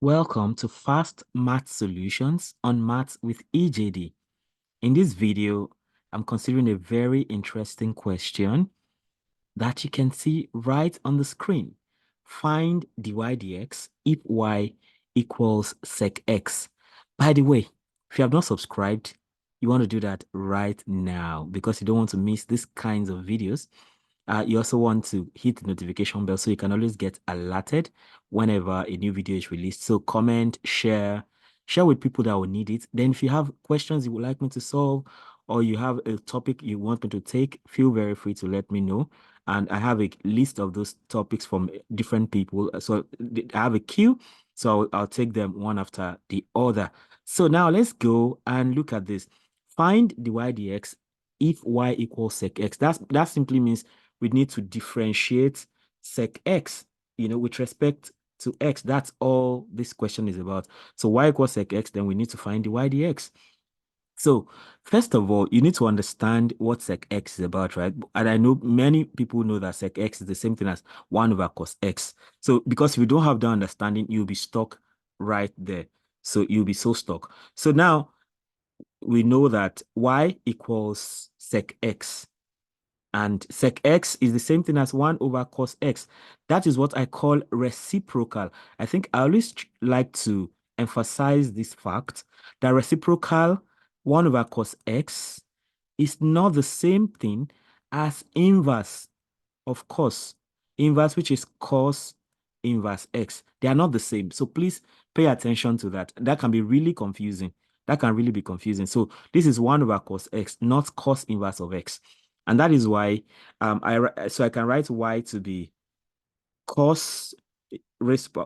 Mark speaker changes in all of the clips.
Speaker 1: Welcome to Fast Math Solutions on Maths with EJD. In this video, I'm considering a very interesting question that you can see right on the screen. Find dy dx if y equals sec x. By the way, if you have not subscribed, you want to do that right now because you don't want to miss these kinds of videos. You also want to hit the notification bell so you can always get alerted whenever a new video is released. So comment, share with people that will need it. Then if you have questions you would like me to solve or you have a topic you want me to take, feel very free to let me know. And I have a list of those topics from different people. So I have a queue. So I'll take them one after the other. So now let's go and look at this. Find dy dx if y equals sec x. That simply means we need to differentiate sec x, with respect to x. That's all this question is about. So y equals sec x, then we need to find dy dx. So first of all, you need to understand what sec x is about, right? And I know many people know that sec x is the same thing as 1 over cos x. So because if you don't have that understanding, you'll be stuck right there. So you'll be so stuck. So now we know that y equals sec x. And sec x is the same thing as 1 over cos x. That is what I call reciprocal. I think I always like to emphasize this fact that reciprocal 1 over cos x is not the same thing as inverse of cos. Inverse, which is cos inverse x. They are not the same. So please pay attention to that. That can be really confusing. That can really be confusing. So this is 1 over cos x, not cos inverse of x. And that is why I can write y to be cos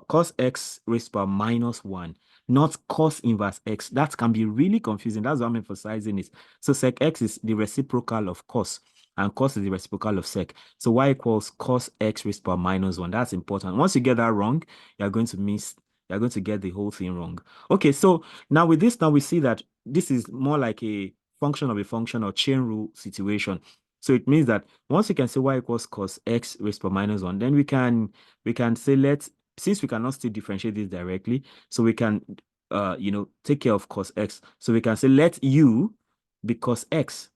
Speaker 1: cos x raised power minus 1, not cos inverse x. That can be really confusing. That's why I'm emphasizing it. So sec x is the reciprocal of cos, and cos is the reciprocal of sec. So y equals cos x raised power minus 1. That's important. Once you get that wrong, you're going to get the whole thing wrong. Okay, so now with this, now we see that this is more like a function of a function or chain rule situation. So it means that once you can say y equals cos x raised power minus 1, then we can say since we cannot still differentiate this directly, so we can take care of cos x. So we can say let u be cos x.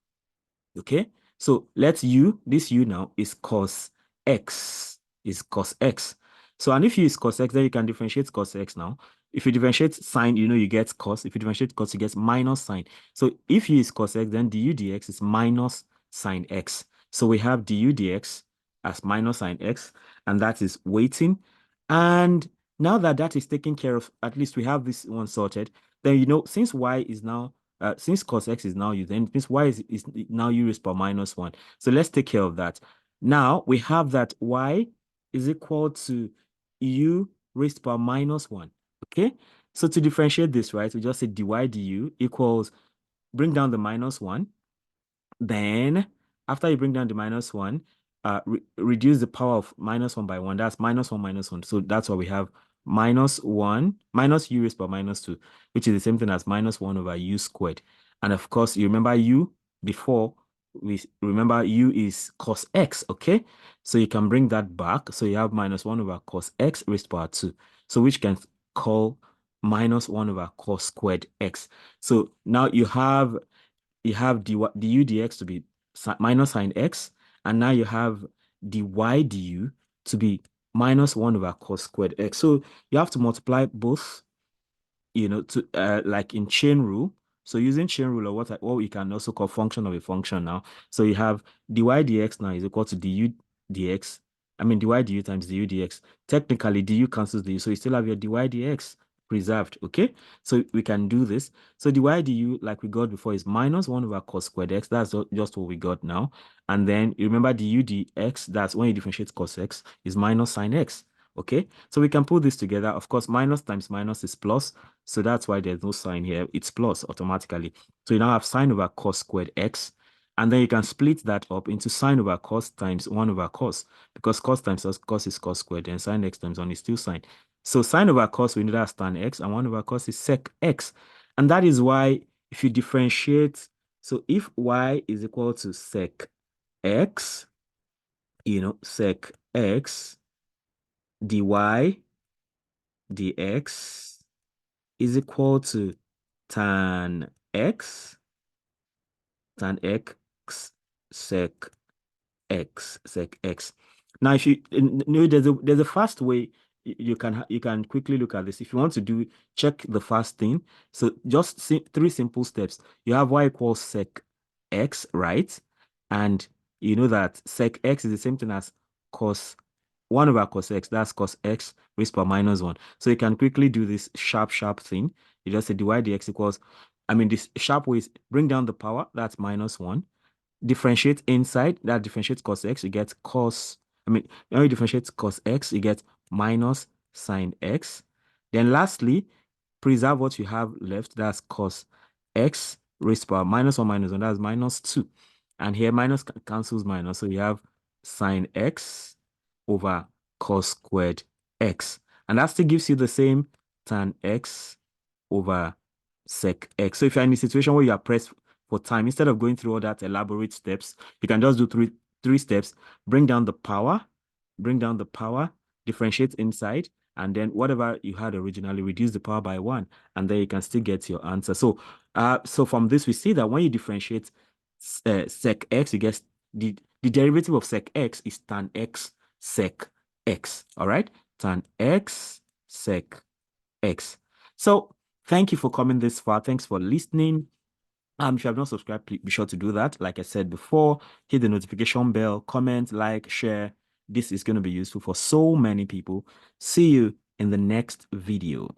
Speaker 1: Okay, so let u, this u now is cos x, so and if u is cos x, then you can differentiate cos x. Now if you differentiate sine, you get cos. If you differentiate cos, you get minus sine. So if u is cos x, then du dx is minus sine x. So we have du dx as minus sine x, and that is weighting. And now that that is taken care of, at least we have this one sorted. Then since y is now since cos x is now u, then it means y is now u raised power minus 1. So let's take care of that. Now we have that y is equal to u raised power minus 1. Okay, so to differentiate this, right, we just say dy du equals, bring down the minus 1. Then after you bring down the minus 1, reduce the power of minus 1 by 1. That's minus 1 minus 1. So that's why we have minus 1 minus u raised by minus 2, which is the same thing as minus 1 over u squared. And of course, you remember u before, we remember u is cos x, okay? So you can bring that back. So you have minus 1 over cos x raised power 2. So which can call minus 1 over cos squared x. So now you have du dx to be minus sine x, and now you have dy du to be minus 1 over cos squared x. So you have to multiply both, to like in chain rule. So using chain rule, or what we can also call function of a function now. So you have dy dx now is equal to du dx. I mean dy du times du dx. Technically, du cancels du, so you still have your dy dx preserved. Okay, so we can do this. So dy du, like we got before, is minus 1 over cos squared x. That's just what we got now. And then you remember du dx, that's when you differentiate cos x, is minus sine x. Okay, so we can put this together. Of course, minus times minus is plus, so that's why there's no sign here. It's plus automatically. So you now have sine over cos squared x, and then you can split that up into sine over cos times 1 over cos, because cos times cos is cos squared, and sine x times 1 is still sine. So sine over cos, we know that's tan x, and 1 over cos is sec x. And that is why if you differentiate, so if y is equal to sec x, sec x dy dx is equal to tan x sec sec x. Now, if you know, there's a fast way you can quickly look at this. If you want to do check the fast thing, so just three simple steps. You have y equals sec x, right? And you know that sec x is the same thing as cos 1 over cos x. That's cos x raised to power minus 1. So you can quickly do this sharp thing. You just say dy dx equals, I mean, this sharp way is bring down the power, that's minus 1. Differentiate inside, that differentiates cos x, you get cos, I mean, when you differentiate cos x, you get minus sine x. Then lastly, preserve what you have left, that's cos x raised to power minus 1 minus 1, that's minus 2. And here minus cancels minus, so you have sine x over cos squared x. And that still gives you the same tan x over sec x. So if you're in a situation where you are pressed for time, instead of going through all that elaborate steps, you can just do three steps, bring down the power, differentiate inside, and then whatever you had originally, reduce the power by 1, and then you can still get your answer. So from this, we see that when you differentiate sec x, you get the derivative of sec x is tan x sec x. All right, tan x sec x. So thank you for coming this far. Thanks for listening. If you have not subscribed, please be sure to do that. Like I said before, hit the notification bell, comment, like, share. This is going to be useful for so many people. See you in the next video.